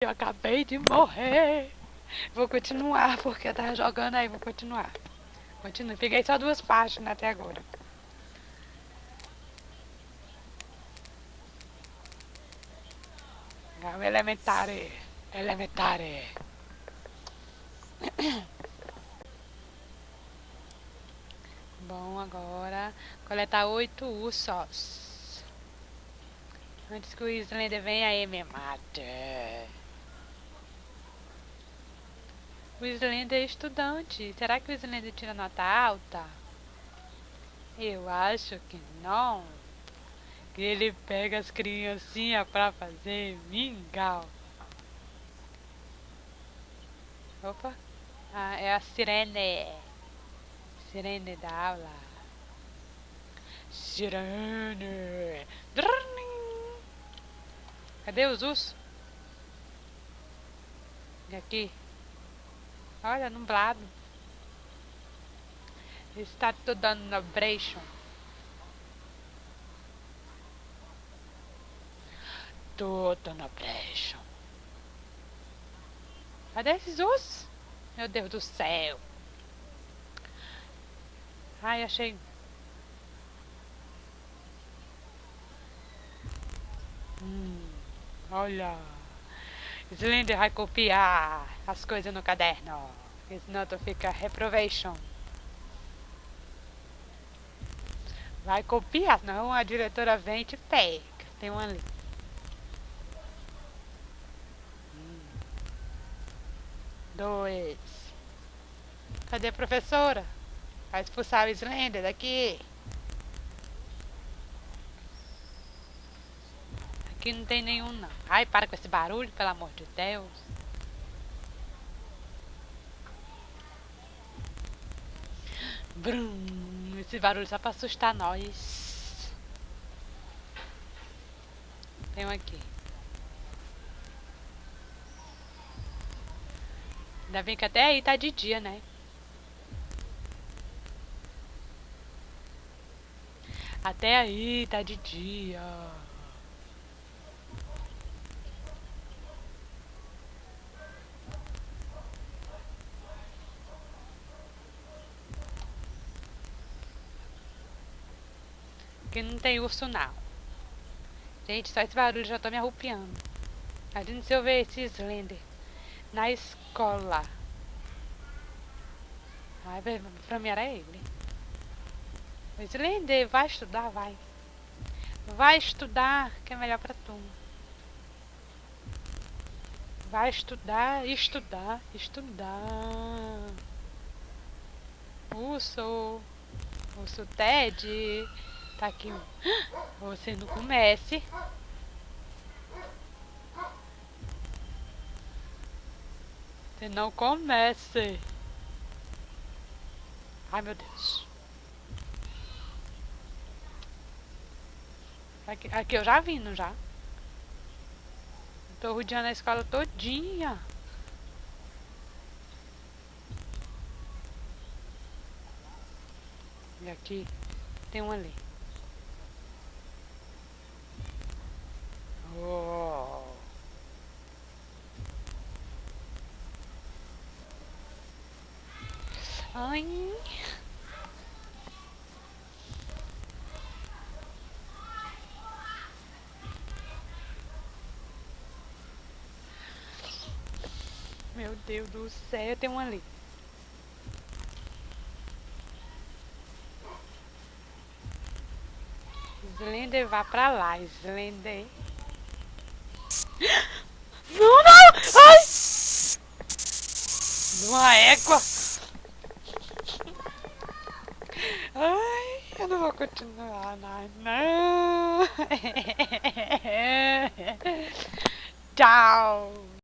Eu acabei de morrer. Vou continuar, porque eu tava jogando aí, vou continuar. Continua. Peguei só 2 páginas até agora. Elementare. Elementare. Bom, agora coletar 8 ursos. Antes que o Slender venha aí me mate. O Slender é estudante. Será que o Slender tira nota alta? Eu acho que não. Que ele pega as criancinhas pra fazer mingau. Opa. Ah, é a sirene. Sirene da aula. Sirene. Drrrning. Cadê os ursos? E aqui. Olha, nublado. Está tudo dando nublation. Tudo nublation. Cadê esses ursos? Meu Deus do céu. Ai, achei. Olha. Slender vai copiar as coisas no caderno. Senão tu fica reprovation. Vai copiar, senão a diretora vem e te pega. Tem um ali. Dois. Cadê a professora? Vai expulsar o Slender daqui. Aqui não tem nenhum não. Ai, para com esse barulho, pelo amor de Deus. Brum, esse barulho só pra assustar nós. Tem um aqui. Ainda bem que até aí tá de dia, né? Até aí tá de dia. Aqui não tem urso não. Gente, só esse barulho já tô me arrupiando. Imagina se eu ver esse Slender na escola. Ai, pra mim era ele. O Slender, vai estudar, vai. Vai estudar, que é melhor pra tu. Vai estudar, estudar, estudar. Urso Ted. Tá aqui. Você não comece. Você não comece. Ai, meu Deus. Aqui eu já vi, não já? Tô rodeando a escola todinha. E aqui tem um ali. Oh. Ai. Meu Deus do céu, tem um ali. Slender, vá pra lá, Slender. Não, não! Ai! Uma égua! Ai, eu não vou continuar, não. Tchau!